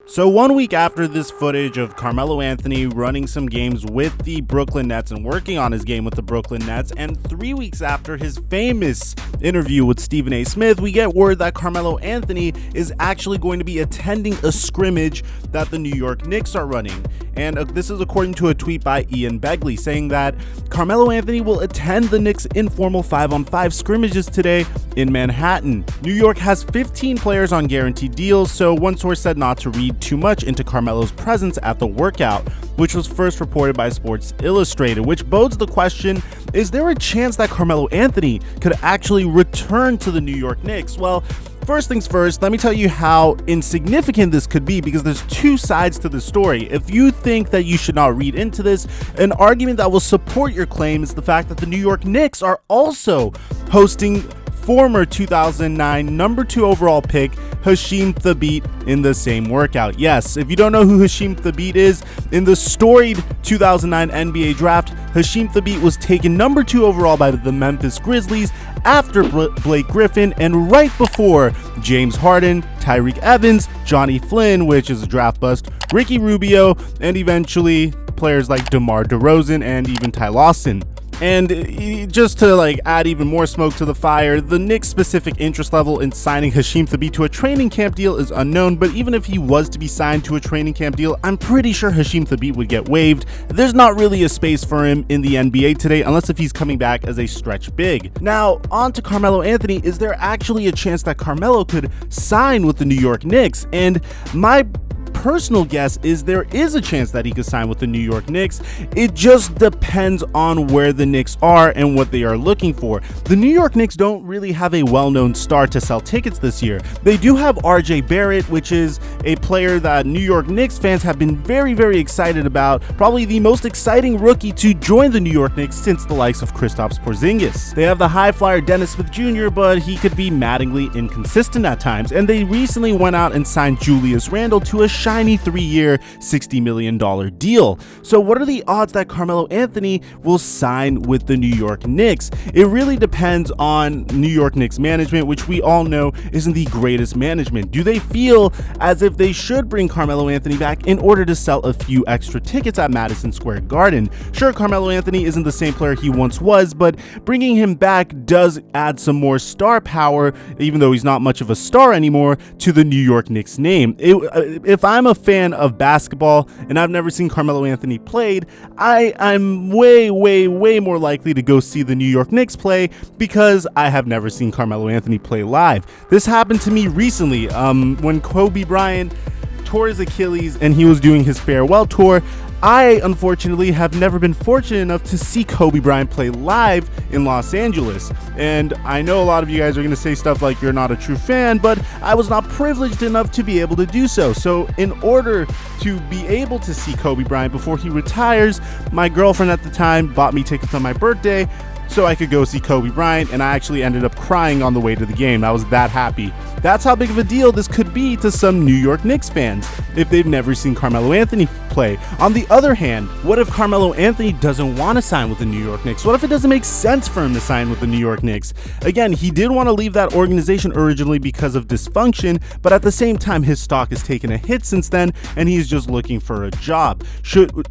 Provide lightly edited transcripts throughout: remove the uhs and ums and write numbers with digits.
So 1 week after this footage of Carmelo Anthony running some games with the Brooklyn Nets and working on his game with the Brooklyn Nets, and 3 weeks after his famous interview with Stephen A. Smith, we get word that Carmelo Anthony is actually going to be attending a scrimmage that the New York Knicks are running. And this is according to a tweet by Ian Begley saying that Carmelo Anthony will attend the Knicks' informal 5-on-5 scrimmages today in Manhattan. New York has 15 players on guaranteed deals, so one source said not to read too much into Carmelo's presence at the workout, which was first reported by Sports Illustrated, which bodes the question, is there a chance that Carmelo Anthony could actually return to the New York Knicks? Well, first things first, let me tell you how insignificant this could be, because there's two sides to the story. If you think that you should not read into this, an argument that will support your claim is the fact that the New York Knicks are also hosting former 2009 number 2 overall pick Hasheem Thabeet in the same workout. Yes, if you don't know who Hasheem Thabeet is, in the storied 2009 NBA draft, Hasheem Thabeet was taken number 2 overall by the Memphis Grizzlies after Blake Griffin and right before James Harden, Tyreke Evans, Johnny Flynn, which is a draft bust, Ricky Rubio, and eventually players like DeMar DeRozan and even Ty Lawson. And just to add even more smoke to the fire, the Knicks' specific interest level in signing Hasheem Thabeet to a training camp deal is unknown, but even if he was to be signed to a training camp deal, I'm pretty sure Hasheem Thabeet would get waived. There's not really a space for him in the NBA today unless if he's coming back as a stretch big. Now, on to Carmelo Anthony. Is there actually a chance that Carmelo could sign with the New York Knicks? And my personal guess is there is a chance that he could sign with the New York Knicks. It just depends on where the Knicks are and what they are looking for. The New York Knicks don't really have a well-known star to sell tickets this year. They do have RJ Barrett, which is a player that New York Knicks fans have been very, very excited about. Probably the most exciting rookie to join the New York Knicks since the likes of Kristaps Porzingis. They have the high flyer Dennis Smith Jr., but he could be maddeningly inconsistent at times. And they recently went out and signed Julius Randle to a shiny 3-year, $60 million deal. So what are the odds that Carmelo Anthony will sign with the New York Knicks? It really depends on New York Knicks management, which we all know isn't the greatest management. Do they feel as if they should bring Carmelo Anthony back in order to sell a few extra tickets at Madison Square Garden? Sure, Carmelo Anthony isn't the same player he once was, but bringing him back does add some more star power, even though he's not much of a star anymore, to the New York Knicks name. If I'm a fan of basketball and I've never seen Carmelo Anthony played, I'm way more likely to go see the New York Knicks play because I have never seen Carmelo Anthony play live. This happened to me recently when Kobe Bryant tore his Achilles and he was doing his farewell tour. I, unfortunately, have never been fortunate enough to see Kobe Bryant play live in Los Angeles. And I know a lot of you guys are going to say stuff like you're not a true fan, but I was not privileged enough to be able to do so. So in order to be able to see Kobe Bryant before he retires, my girlfriend at the time bought me tickets on my birthday so I could go see Kobe Bryant, and I actually ended up crying on the way to the game. I was that happy. That's how big of a deal this could be to some New York Knicks fans if they've never seen Carmelo Anthony play. On the other hand, what if Carmelo Anthony doesn't want to sign with the New York Knicks? What if it doesn't make sense for him to sign with the New York Knicks? Again, he did want to leave that organization originally because of dysfunction, but at the same time, his stock has taken a hit since then, and he's just looking for a job.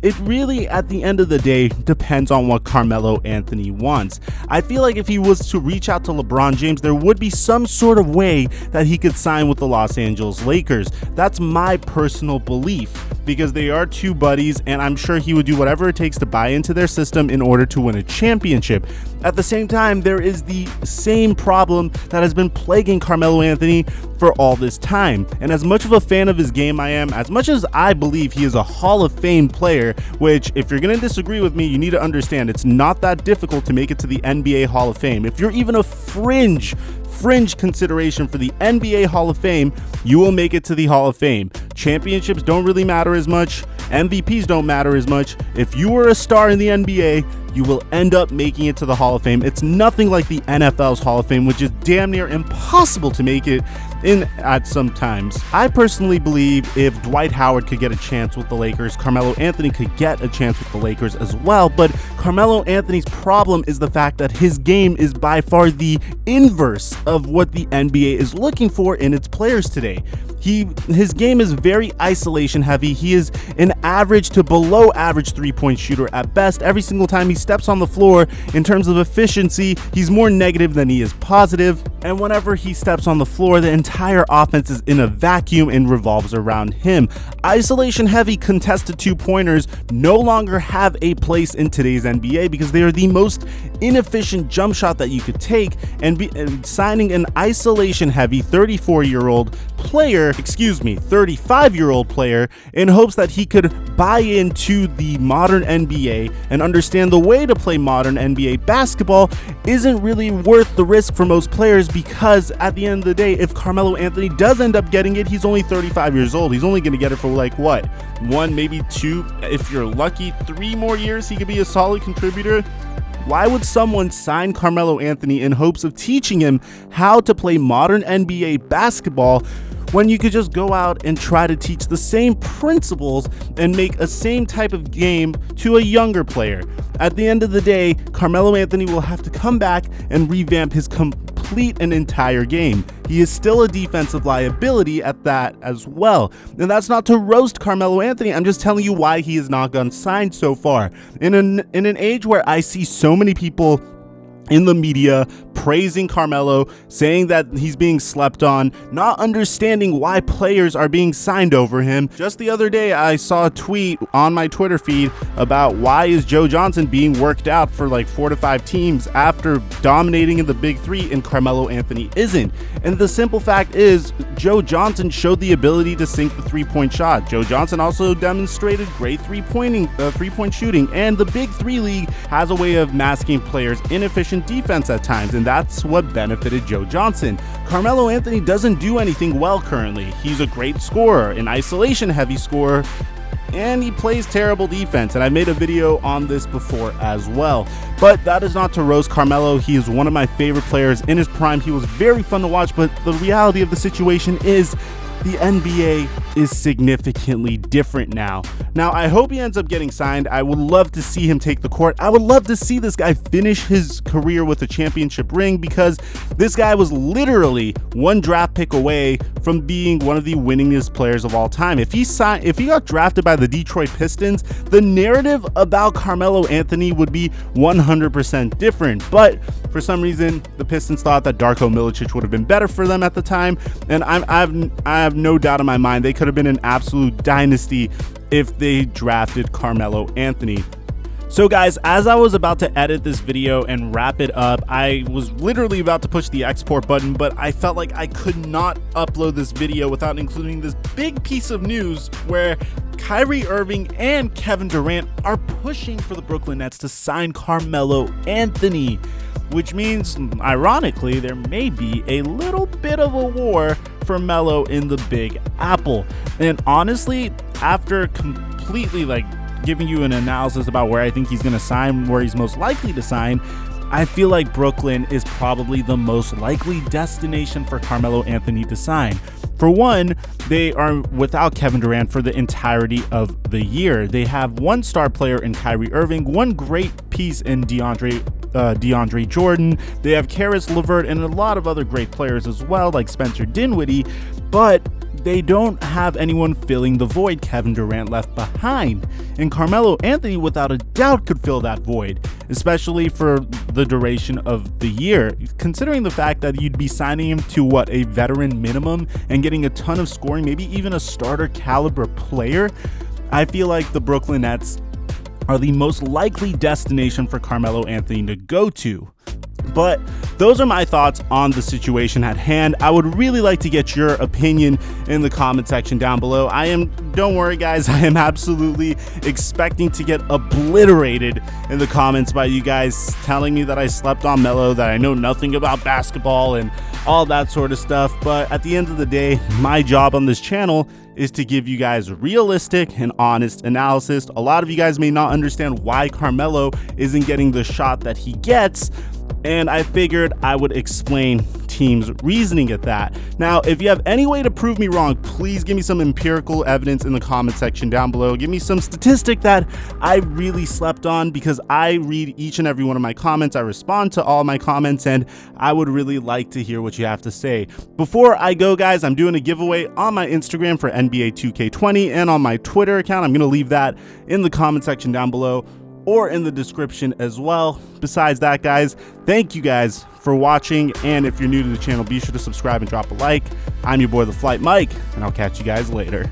It really, at the end of the day, depends on what Carmelo Anthony wants. I feel like if he was to reach out to LeBron James, there would be some sort of way that he could sign with the Los Angeles Lakers. That's my personal belief, because they are two buddies, and I'm sure he would do whatever it takes to buy into their system in order to win a championship. At the same time, there is the same problem that has been plaguing Carmelo Anthony for all this time. And as much of a fan of his game I am, as much as I believe he is a Hall of Fame player, which if you're going to disagree with me, you need to understand it's not that difficult to make it to the NBA Hall of Fame. If you're even a fringe consideration for the NBA Hall of Fame, you will make it to the Hall of Fame. Championships don't really matter as much. MVPs don't matter as much. If you were a star in the NBA, you will end up making it to the Hall of Fame. It's nothing like the NFL's Hall of Fame, which is damn near impossible to make it in at some times. I personally believe if Dwight Howard could get a chance with the Lakers, Carmelo Anthony could get a chance with the Lakers as well, but Carmelo Anthony's problem is the fact that his game is by far the inverse of what the NBA is looking for in its players today. His game is very isolation heavy. He is an average to below average three-point shooter at best. Every single time he steps on the floor, in terms of efficiency, he's more negative than he is positive. And whenever he steps on the floor, the entire offense is in a vacuum and revolves around him. Isolation heavy contested two-pointers no longer have a place in today's NBA because they are the most inefficient jump shot that you could take, and signing an isolation heavy 35-year-old player in hopes that he could buy into the modern NBA and understand the way to play modern NBA basketball isn't really worth the risk for most players, because at the end of the day, if Carmelo Anthony does end up getting it, he's only 35 years old. He's only going to get it for like what? 1, maybe 2, if you're lucky, 3 more years he could be a solid contributor. Why would someone sign Carmelo Anthony in hopes of teaching him how to play modern NBA basketball when you could just go out and try to teach the same principles and make a same type of game to a younger player? At the end of the day, Carmelo Anthony will have to come back and revamp his complete and entire game. He is still a defensive liability at that as well. And that's not to roast Carmelo Anthony. I'm just telling you why he has not gotten signed so far. In an age where I see so many people in the media praising Carmelo, saying that he's being slept on, not understanding why players are being signed over him. Just the other day, I saw a tweet on my Twitter feed about why is Joe Johnson being worked out for like 4 to 5 teams after dominating in the Big Three and Carmelo Anthony isn't. And the simple fact is, Joe Johnson showed the ability to sink the three-point shot. Joe Johnson also demonstrated great three-point shooting, and the Big Three league has a way of masking players' inefficient defense at times, and that's what benefited Joe Johnson. Carmelo Anthony doesn't do anything well currently. He's a great scorer, an isolation heavy scorer, and he plays terrible defense, and I made a video on this before as well. But that is not to roast Carmelo. He is one of my favorite players in his prime. He was very fun to watch, but the reality of the situation is the NBA is significantly different now. Now, I hope he ends up getting signed. I would love to see him take the court. I would love to see this guy finish his career with a championship ring, because this guy was literally 1 draft pick away from being one of the winningest players of all time. If he got drafted by the Detroit Pistons, the narrative about Carmelo Anthony would be 100% different. But for some reason, the Pistons thought that Darko Milicic would have been better for them at the time, and I have no doubt in my mind they could have been an absolute dynasty if they drafted Carmelo Anthony. So guys, as I was about to edit this video and wrap it up, I was literally about to push the export button, but I felt like I could not upload this video without including this big piece of news where Kyrie Irving and Kevin Durant are pushing for the Brooklyn Nets to sign Carmelo Anthony, which means, ironically, there may be a little bit of a war for Melo in the Big Apple. And honestly, after completely giving you an analysis about where I think he's going to sign, where he's most likely to sign, I feel like Brooklyn is probably the most likely destination for Carmelo Anthony to sign. For one, they are without Kevin Durant for the entirety of the year. They have 1 star player in Kyrie Irving, 1 great piece in DeAndre Jordan. They have Karis LeVert and a lot of other great players as well, like Spencer Dinwiddie, but they don't have anyone filling the void Kevin Durant left behind. And Carmelo Anthony, without a doubt, could fill that void, especially for the duration of the year, considering the fact that you'd be signing him to a veteran minimum and getting a ton of scoring, maybe even a starter caliber player. I feel like the Brooklyn Nets are the most likely destination for Carmelo Anthony to go to. But those are my thoughts on the situation at hand. I would really like to get your opinion in the comment section down below. Don't worry guys, I am absolutely expecting to get obliterated in the comments by you guys telling me that I slept on Melo, that I know nothing about basketball, and all that sort of stuff. But at the end of the day, my job on this channel is to give you guys realistic and honest analysis. A lot of you guys may not understand why Carmelo isn't getting the shot that he gets, and I figured I would explain team's reasoning at that. Now, if you have any way to prove me wrong, please give me some empirical evidence in the comment section down below. Give me some statistic that I really slept on, because I read each and every one of my comments. I respond to all my comments, and I would really like to hear what you have to say. Before I go, guys, I'm doing a giveaway on my Instagram for NBA 2K20 and on my Twitter account. I'm going to leave that in the comment section down below or in the description as well. Besides that, guys, thank you guys for watching, and if you're new to the channel, be sure to subscribe and drop a like. I'm your boy, Theflightmike, and I'll catch you guys later.